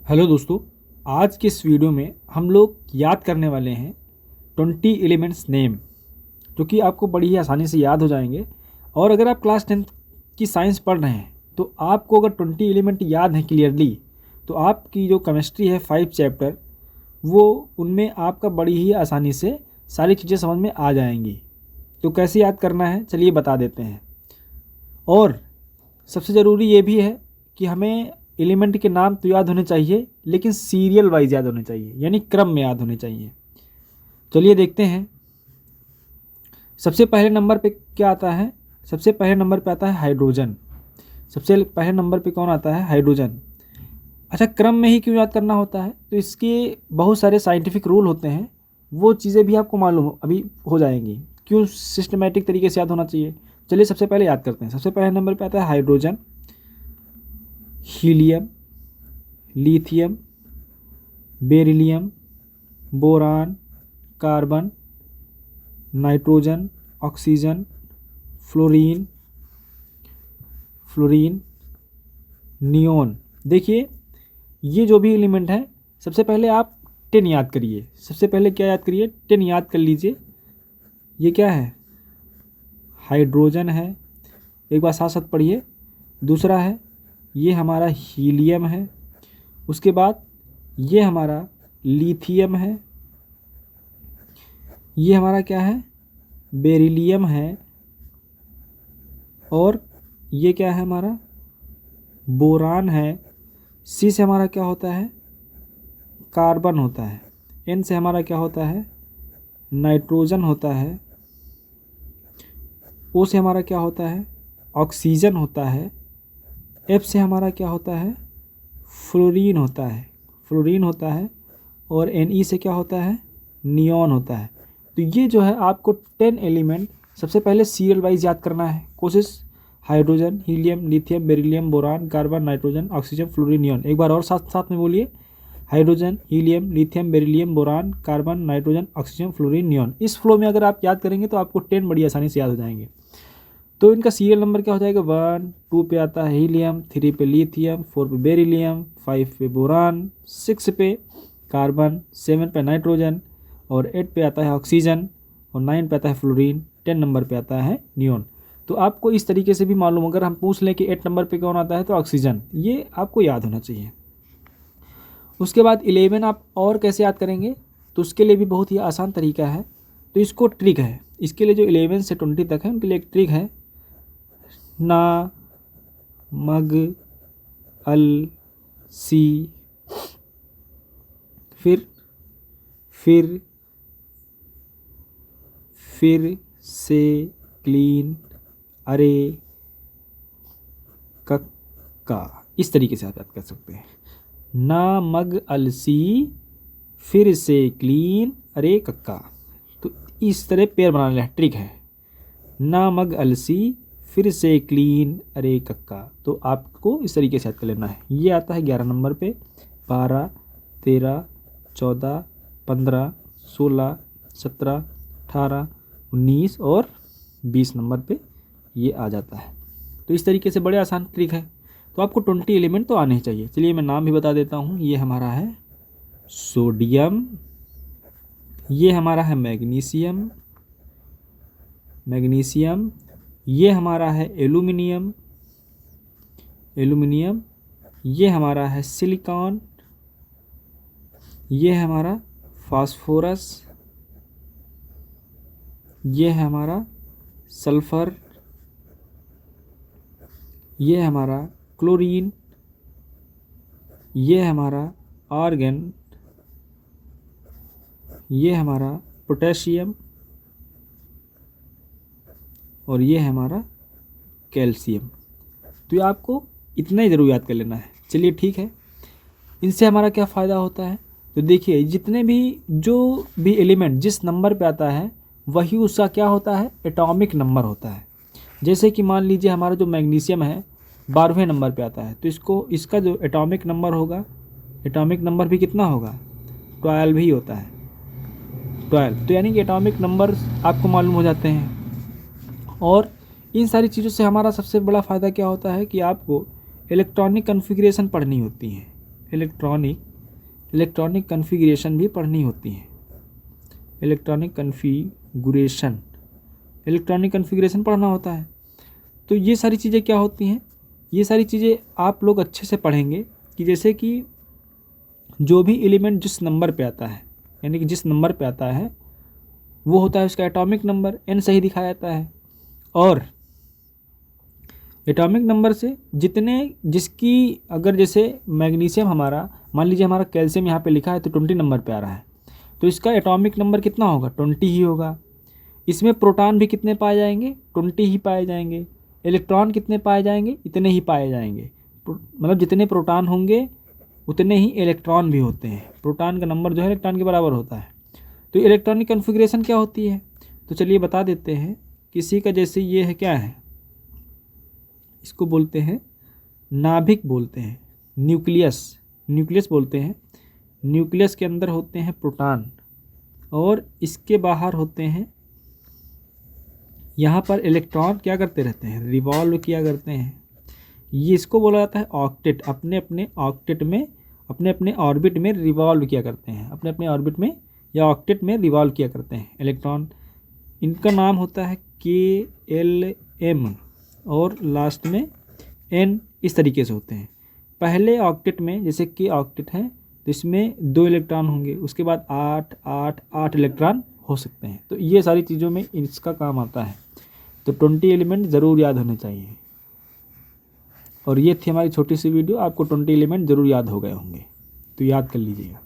Hello दोस्तों, आज के इस वीडियो में हम लोग याद करने वाले हैं 20 एलिमेंट्स नेम, जो कि आपको बड़ी ही आसानी से याद हो जाएंगे। और अगर आप क्लास 10th की साइंस पढ़ रहे हैं तो आपको अगर 20 एलिमेंट याद हैं क्लियरली, तो आपकी जो केमिस्ट्री है 5 चैप्टर, वो उनमें आपका बड़ी ही आसानी से सारी चीज़ें समझ में आ जाएंगी। तो कैसे याद करना है चलिए बता देते हैं। और सबसे ज़रूरी ये भी है कि हमें एलिमेंट के नाम तो याद होने चाहिए, लेकिन सीरियल वाइज याद होने चाहिए, यानी क्रम में याद होने चाहिए। चलिए देखते हैं। सबसे पहले नंबर पे क्या आता है? सबसे पहले नंबर पे आता है हाइड्रोजन। सबसे पहले नंबर पे कौन आता है? हाइड्रोजन। अच्छा, क्रम में ही क्यों याद करना होता है? तो इसके बहुत सारे साइंटिफिक रूल होते हैं, वो चीज़ें भी आपको मालूम अभी हो जाएंगी क्यों सिस्टमेटिक तरीके से याद होना चाहिए। चलिए सबसे पहले याद करते हैं। सबसे पहले नंबर पे आता है hydrogen, helium, lithium, beryllium, boron, carbon, nitrogen, oxygen, fluorine, neon. देखिए, ये जो भी एलिमेंट है, सबसे पहले आप 10 याद करिए। सबसे पहले क्या याद करिए? 10 याद कर लीजिए। ये क्या है? हाइड्रोजन है। एक बार साथ साथ पढ़िए। दूसरा है, ये हमारा हीलियम है। उसके बाद ये हमारा लिथियम है। ये हमारा क्या है? बेरिलियम है। और ये क्या है? हमारा बोरान है। सी से हमारा क्या होता है? कार्बन होता है। एन से हमारा क्या होता है? नाइट्रोजन होता है। ओ से हमारा क्या होता है? ऑक्सीजन होता है। एफ से हमारा क्या होता है? फ्लोरीन होता है। और एन से क्या होता है? नियॉन होता है। तो ये जो है आपको 10 एलिमेंट सबसे पहले सीरियल वाइज याद करना है। कोशिश। Hydrogen, helium, lithium, beryllium, boron, carbon, nitrogen, oxygen, fluorine, neon. एक बार और साथ साथ में बोलिए। Hydrogen, helium, lithium, beryllium, boron, carbon, nitrogen, oxygen, fluorine, neon. इस फ्लो में अगर आप याद करेंगे तो आपको 10 बड़ी आसानी से याद हो जाएंगे। तो इनका सीरियल नंबर क्या हो जाएगा? 1, 2 पे आता है हीलियम, 3 पे लिथियम, 4 पे बेरिलियम, 5 पे बोरान, 6 पे कार्बन, 7 पे नाइट्रोजन, और 8 पे आता है ऑक्सीजन, और 9 पे आता है फ्लोरीन, 10 नंबर पे आता है नियॉन। तो आपको इस तरीके से भी मालूम, अगर हम पूछ लें कि 8 नंबर पे कौन आता है तो ऑक्सीजन, ये आपको याद होना चाहिए। उसके बाद 11 आप और कैसे याद करेंगे? तो उसके लिए भी बहुत ही आसान तरीका है। तो इसको ट्रिक है, इसके लिए जो 11 से 20 तक है उनके लिए एक ट्रिक है। ना, मग, अल, सी, फिर से, क्लीन, अरे, कक्का। इस तरीके से आप याद कर सकते हैं। ना, मग, अलसी, फिर से, क्लीन, अरे, कक्का। तो इस तरह पेयर बनाने का ट्रिक है। ना, मग, अलसी, फिर से, क्लीन, अरे, कक्का। तो आपको इस तरीके से याद कर लेना है। ये आता है 11 नंबर पे। 12, 13, 14, 15, 16, 17, 18, 19 और 20 नंबर पे ये आ जाता है। तो इस तरीके से बड़े आसान ट्रिक है। तो आपको 20 एलिमेंट तो आने ही चाहिए। चलिए मैं नाम भी बता देता हूँ। ये हमारा है सोडियम, ये हमारा है मैग्नीशियम, ये हमारा है एल्यूमिनियम, ये हमारा है सिलिकॉन, ये है हमारा फास्फोरस, ये है हमारा सल्फर, ये है हमारा क्लोरीन, ये है हमारा आर्गन, ये है हमारा पोटेशियम, और ये है हमारा कैल्शियम। तो ये आपको इतना ही ज़रूर याद कर लेना है। चलिए ठीक है। इनसे हमारा क्या फ़ायदा होता है? तो देखिए, जितने भी जो भी एलिमेंट जिस नंबर पे आता है वही उसका क्या होता है? एटॉमिक नंबर होता है। जैसे कि मान लीजिए हमारा जो मैग्नीशियम है 12वें नंबर पे आता है, तो इसका जो एटॉमिक नंबर होगा, एटॉमिक नंबर भी कितना होगा? 12 ही होता है। 12। तो यानी कि एटॉमिक नंबर आपको मालूम हो जाते हैं। और इन सारी चीज़ों से हमारा सबसे बड़ा फ़ायदा क्या होता है कि आपको इलेक्ट्रॉनिक कॉन्फ़िगरेशन पढ़नी होती है। इलेक्ट्रॉनिक कन्फिग्रेशन भी पढ़नी होती है। इलेक्ट्रॉनिक कन्फिग्रेशन पढ़ना होता है। तो ये सारी चीज़ें क्या होती हैं, ये सारी चीज़ें आप लोग अच्छे से पढ़ेंगे कि जैसे कि जो भी एलिमेंट जिस नंबर पे आता है, यानी कि जिस नंबर पे आता है वो होता है उसका एटॉमिक नंबर, n सही दिखाया जाता है। और एटॉमिक नंबर से जिसकी अगर जैसे मैग्नीशियम हमारा, मान लीजिए हमारा कैल्शियम यहाँ पे लिखा है तो 20 नंबर पे आ रहा है, तो इसका एटॉमिक नंबर कितना होगा, 20 ही होगा। इसमें प्रोटॉन भी कितने पाए जाएंगे, 20 ही पाए जाएंगे। इलेक्ट्रॉन कितने पाए जाएंगे, इतने ही पाए जाएंगे। मतलब जितने प्रोटॉन होंगे उतने ही इलेक्ट्रॉन भी होते हैं। प्रोटॉन का नंबर जो है इलेक्ट्रॉन के बराबर होता है। तो इलेक्ट्रॉनिक कन्फिग्रेशन क्या होती है, तो चलिए बता देते हैं। किसी का जैसे ये है, क्या है, इसको बोलते हैं नाभिक बोलते हैं, न्यूक्लियस बोलते हैं। न्यूक्लियस के अंदर होते हैं प्रोटॉन और इसके बाहर होते हैं, यहाँ पर इलेक्ट्रॉन क्या करते रहते हैं, रिवॉल्व किया करते हैं। ये इसको बोला जाता है ऑक्टेट। अपने अपने ऑक्टेट में, अपने अपने ऑर्बिट में रिवॉल्व किया करते हैं, अपने अपने ऑर्बिट में या ऑक्टेट में रिवॉल्व किया करते हैं इलेक्ट्रॉन। इनका नाम होता है KLM और लास्ट में N, इस तरीके से होते हैं। पहले ऑक्टेट में जैसे कि ऑक्टेट है तो इसमें 2 इलेक्ट्रॉन होंगे, उसके बाद 8 इलेक्ट्रॉन हो सकते हैं। तो ये सारी चीज़ों में इसका काम आता है। तो 20 एलिमेंट ज़रूर याद होने चाहिए। और ये थी हमारी छोटी सी वीडियो, आपको 20 एलिमेंट ज़रूर याद हो गए होंगे, तो याद कर लीजिएगा।